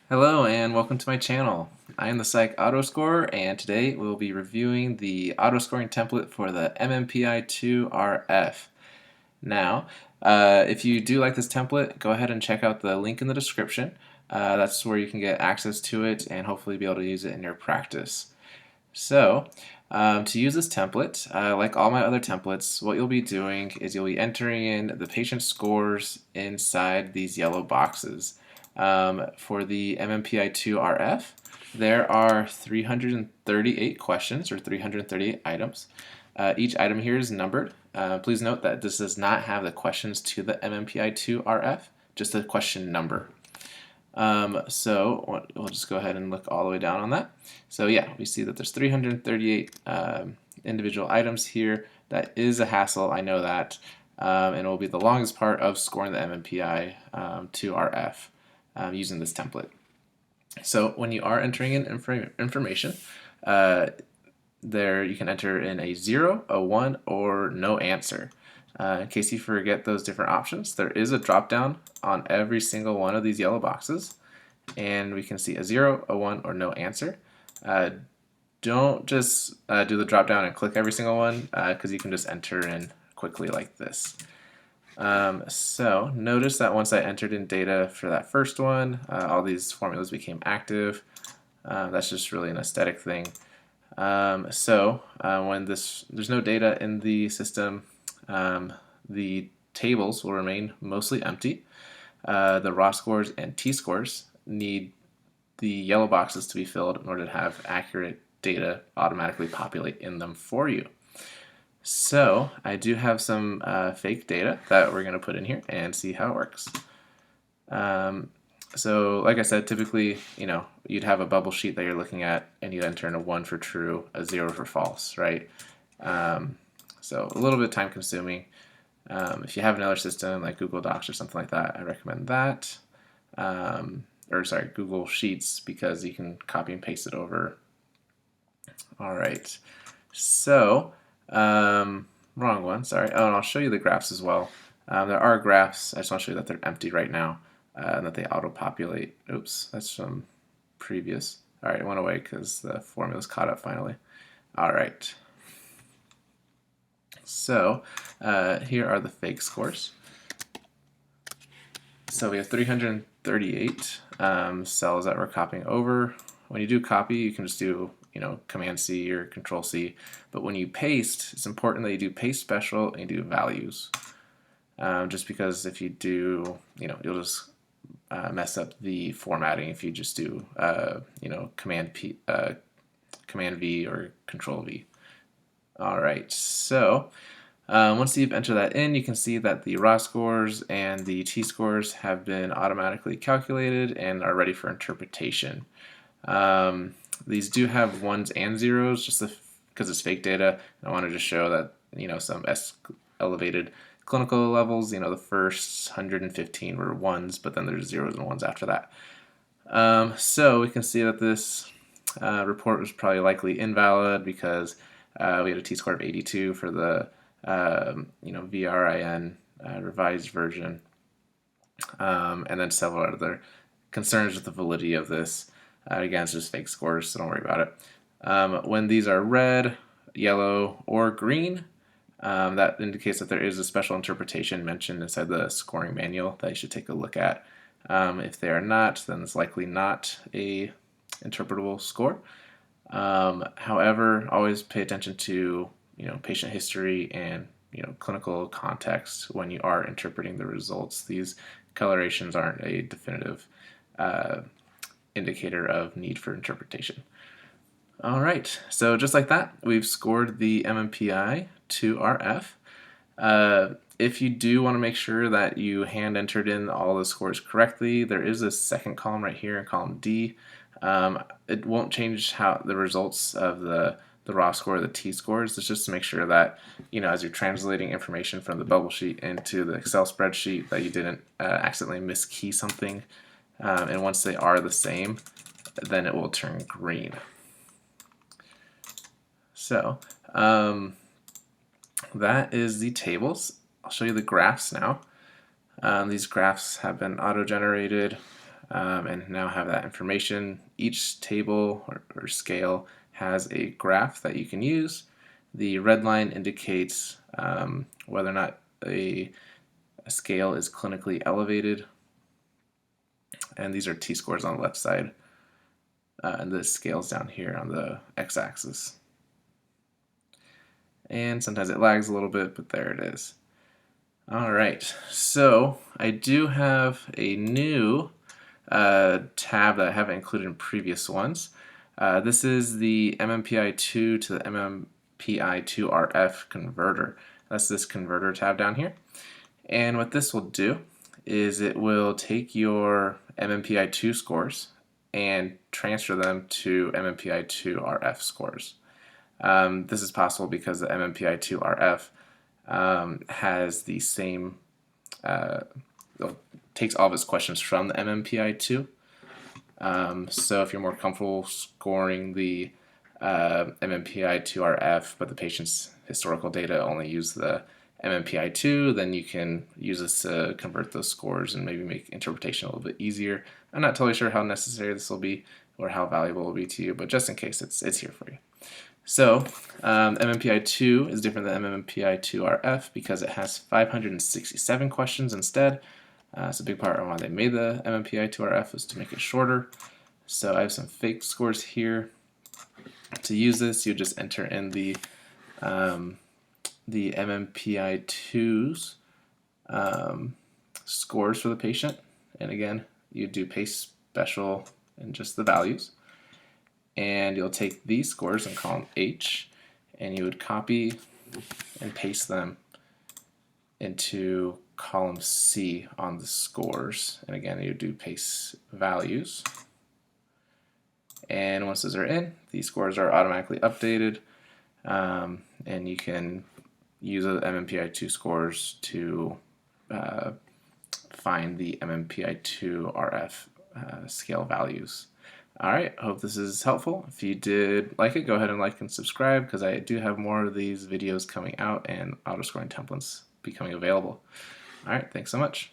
Hello and welcome to my channel. I am the Psych Auto Scorer, and today we'll be reviewing the auto scoring template for the MMPI 2RF. Now, if you do like this template, go ahead and check out the link in the description. That's where you can get access to it and hopefully be able to use it in your practice. So, to use this template, like all my other templates, what you'll be doing is you'll be entering in the patient scores inside these yellow boxes. For the MMPI-2 RF, there are 338 questions or 338 items. Each item here is numbered. Please note that this does not have the questions to the MMPI-2 RF, just the question number. So we'll just go ahead and look all the way down on that. So yeah, we see that there's 338 individual items here. That is a hassle, I know that, and it will be the longest part of scoring the MMPI 2RF using this template. So when you are entering in information, there you can enter in a 0, a 1, or no answer. In case you forget those different options, there is a drop down on every single one of these yellow boxes, and we can see a 0, a 1, or no answer. Don't just do the drop down and click every single one, because you can just enter in quickly like this. So notice that once I entered in data for that first one, all these formulas became active. That's just really an aesthetic thing. When there's no data in the system, the tables will remain mostly empty. The raw scores and t-scores need the yellow boxes to be filled in order to have accurate data automatically populate in them for you. So I do have some fake data that we're going to put in here and see how it works. So like I said, typically, you'd have a bubble sheet that you're looking at and you'd enter in a 1 for true, a 0 for false, right? So a little bit time consuming. If you have another system like Google Docs or something like that, I recommend that. Google Sheets, because you can copy and paste it over. All right. So, wrong one, sorry. Oh, and I'll show you the graphs as well. There are graphs. I just want to show you that they're empty right now and that they auto-populate. Oops, that's from previous. All right, it went away because the formula's caught up finally. All right. So here are the fake scores. So we have 338 cells that we're copying over. When you do copy, you can just do Command C or Control C. But when you paste, it's important that you do paste special and you do values. Just because if you do, you'll just mess up the formatting if you just do, Command V or Control V. All right, so once you've entered that in, you can see that the raw scores and the t-scores have been automatically calculated and are ready for interpretation. These do have 1s and 0s just because it's fake data. I wanted to show that some elevated clinical levels, the first 115 were 1s, but then there's 0s and 1s after that. So we can see that this report was probably likely invalid because we had a t-score of 82 for the VRIN revised version, and then several other concerns with the validity of this. Again, it's just fake scores, so don't worry about it. When these are red, yellow, or green, that indicates that there is a special interpretation mentioned inside the scoring manual that you should take a look at. If they are not, then it's likely not a interpretable score. However, always pay attention to patient history and clinical context when you are interpreting the results. These colorations aren't a definitive indicator of need for interpretation. All right, so just like that, we've scored the MMPI 2RF. If you do want to make sure that you hand entered in all the scores correctly, there is a second column right here in column D. It won't change how the results of the raw score or the t-scores. It's just to make sure that as you're translating information from the bubble sheet into the Excel spreadsheet that you didn't accidentally miskey something. And once they are the same, then it will turn green. So that is the tables. I'll show you the graphs now. These graphs have been auto-generated. and now have that information. Each table or scale has a graph that you can use. The red line indicates whether or not a scale is clinically elevated, and these are t-scores on the left side, and the scale's down here on the x-axis. And sometimes it lags a little bit, but there it is. All right, so I do have a new tab that I haven't included in previous ones. This is the MMPI2 to the MMPI2RF converter. That's this converter tab down here. And what this will do is it will take your MMPI2 scores and transfer them to MMPI2RF scores. This is possible because the MMPI2RF has the same, takes all of its questions from the MMPI2. So if you're more comfortable scoring the MMPI2RF, but the patient's historical data only use the MMPI2, then you can use this to convert those scores and maybe make interpretation a little bit easier. I'm not totally sure how necessary this will be or how valuable it will be to you, but just in case, it's here for you. So MMPI2 is different than MMPI2RF because it has 567 questions instead. It's a big part of why they made the MMPI2RF is to make it shorter. So I have some fake scores here. To use this, you just enter in the MMPI2's scores for the patient, and again, you do paste special and just the values. And you'll take these scores in column H, and you would copy and paste them into column C on the scores. And again, you do paste values. And once those are in, these scores are automatically updated, and you can use the MMPI2 scores to find the MMPI2RF scale values. Alright, I hope this is helpful. If you did like it, go ahead and like and subscribe because I do have more of these videos coming out and auto-scoring templates becoming available. Alright, thanks so much.